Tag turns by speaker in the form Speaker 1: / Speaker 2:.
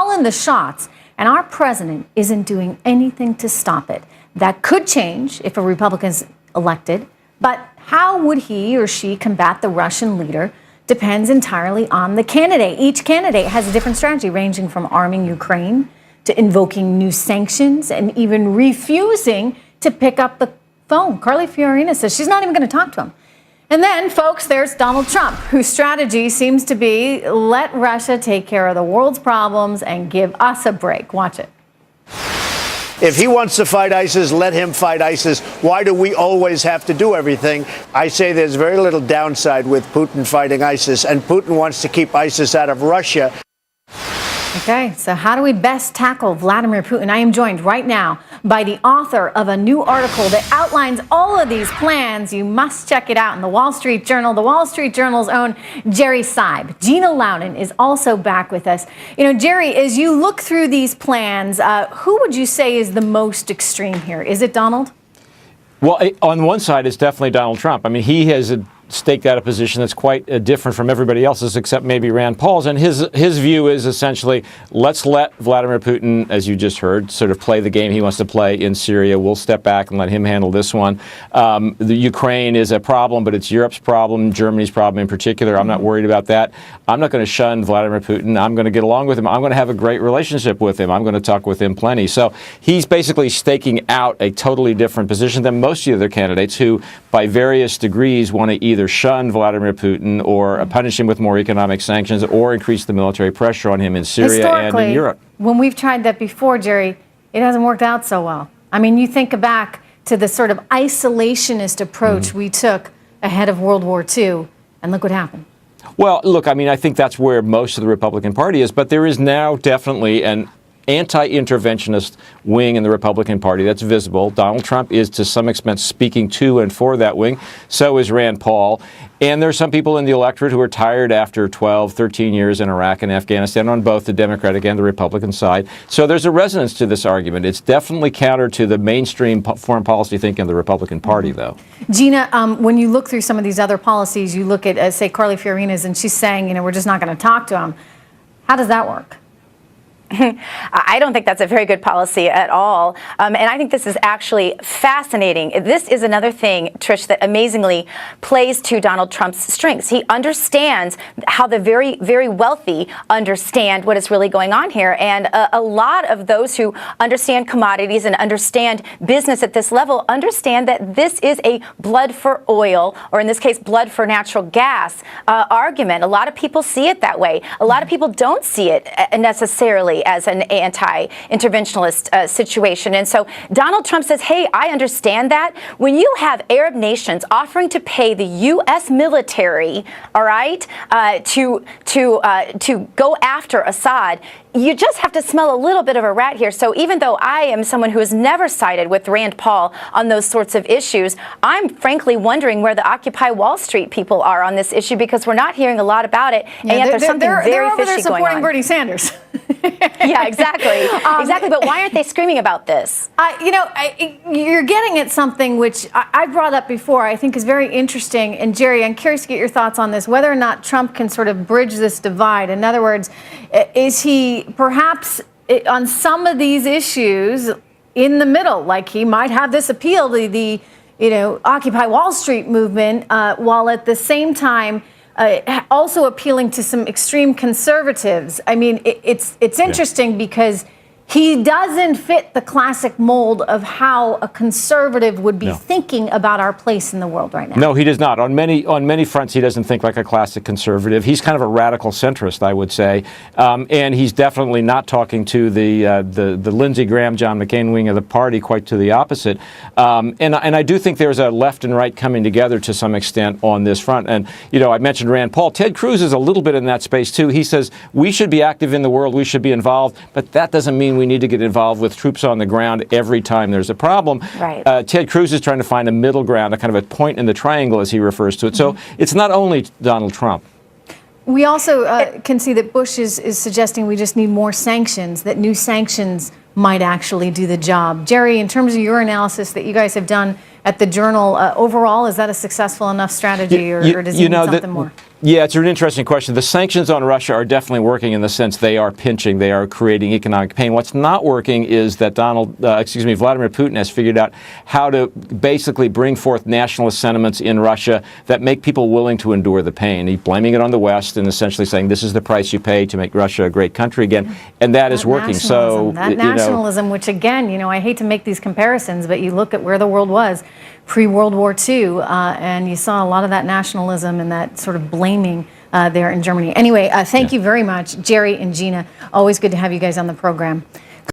Speaker 1: calling the shots, and our president isn't doing anything to stop it. That could change if a Republican's elected, but how would he or she combat the Russian leader depends entirely on the candidate. Each candidate has a different strategy, ranging from arming Ukraine to invoking new sanctions and even refusing to pick up the phone. Carly Fiorina says she's not even going to talk to him. And then, folks, there's Donald Trump, whose strategy seems to be let Russia take care of the world's problems and give us a break. Watch it.
Speaker 2: If he wants to fight ISIS, let him fight ISIS. Why do we always have to do everything? I say there's very little downside with Putin fighting ISIS, and Putin wants to keep ISIS out of Russia.
Speaker 1: Okay, so how do we best tackle Vladimir Putin? I am joined right now by the author of a new article that outlines all of these plans. You must check it out in the Wall Street Journal. The Wall Street Journal's own Gerald Seib. Gina Loudon is also back with us. You know, Jerry, as you look through these plans, who would you say is the most extreme here? Is it Donald?
Speaker 3: Well, on one side, it's definitely Donald Trump. I mean, he has staked out a position that's quite different from everybody else's, except maybe Rand Paul's. And his view is essentially, let's let Vladimir Putin, as you just heard, sort of play the game he wants to play in Syria. We'll step back and let him handle this one. The Ukraine is a problem, but it's Europe's problem, Germany's problem in particular. I'm not worried about that. I'm not going to shun Vladimir Putin. I'm going to get along with him. I'm going to have a great relationship with him. I'm going to talk with him plenty. So he's basically staking out a totally different position than most of the other candidates who, by various degrees, want to either shun Vladimir Putin or punish him with more economic sanctions or increase the military pressure on him in Syria and in Europe.
Speaker 1: When we've tried that before, Jerry, it hasn't worked out so well. I mean, you think back to the sort of isolationist approach we took ahead of World War II, and look what happened.
Speaker 3: Well, look, I mean, I think that's where most of the Republican Party is, but there is now definitely an anti-interventionist wing in the Republican Party that's visible. Donald Trump is to some extent speaking to and for that wing. So is Rand Paul. And there are some people in the electorate who are tired after 12, 13 years in Iraq and Afghanistan on both the Democratic and the Republican side. So there's a resonance to this argument. It's definitely counter to the mainstream foreign policy thinking of the Republican Party, though.
Speaker 1: Gina, when you look through some of these other policies, you look at, say, Carly Fiorina's, and she's saying, you know, we're just not going to talk to him. How does that work?
Speaker 4: I don't think that's a very good policy at all. And I think this is actually fascinating. This is another thing, Trish, that amazingly plays to Donald Trump's strengths. He understands how the very, very wealthy understand what is really going on here. And a lot of those who understand commodities and understand business at this level understand that this is a blood for oil, or in this case, blood for natural gas argument. A lot of people see it that way. A lot of people don't see it necessarily as an anti-interventionist situation. And so Donald Trump says, hey, I understand that. When you have Arab nations offering to pay the U.S. military, all right, to go after Assad, you just have to smell a little bit of a rat here. So even though I am someone who has never sided with Rand Paul on those sorts of issues, I'm frankly wondering where the Occupy Wall Street people are on this issue, because we're not hearing a lot about it. And yet there's something very fishy going on.
Speaker 1: They're supporting Bernie Sanders.
Speaker 4: Yeah, exactly. Exactly. But why aren't they screaming about this?
Speaker 1: You're getting at something which I brought up before, I think is very interesting. And Jerry, I'm curious to get your thoughts on this, whether or not Trump can sort of bridge this divide. In other words, is he perhaps on some of these issues in the middle, like he might have this appeal to the Occupy Wall Street movement, while at the same time also appealing to some extreme conservatives? I mean, it's interesting because he doesn't fit the classic mold of how a conservative would be thinking about our place in the world right now.
Speaker 3: No, he does not. On many fronts, he doesn't think like a classic conservative. He's kind of a radical centrist, I would say, and he's definitely not talking to the Lindsey Graham, John McCain wing of the party. Quite to the opposite. And I do think there's a left and right coming together to some extent on this front. And I mentioned Rand Paul. Ted Cruz is a little bit in that space too. He says we should be active in the world. We should be involved, but that doesn't mean we need to get involved with troops on the ground every time there's a problem.
Speaker 4: Right.
Speaker 3: Ted Cruz is trying to find a middle ground, a kind of a point in the triangle, as he refers to it. So it's not only Donald Trump.
Speaker 1: We also can see that Bush is suggesting we just need more sanctions, that new sanctions might actually do the job. Jerry, in terms of your analysis that you guys have done at the Journal. Overall, is that a successful enough strategy, or does he need something more?
Speaker 3: Yeah, it's an interesting question. The sanctions on Russia are definitely working in the sense they are pinching, they are creating economic pain. What's not working is that Vladimir Putin has figured out how to basically bring forth nationalist sentiments in Russia that make people willing to endure the pain. He's blaming it on the West and essentially saying this is the price you pay to make Russia a great country again, and that is working. So
Speaker 1: that nationalism, which again, I hate to make these comparisons, but you look at where the world was pre-World War II, and you saw a lot of that nationalism and that sort of blaming there in Germany. Anyway, thank you very much, Jerry and Gina. Always good to have you guys on the program.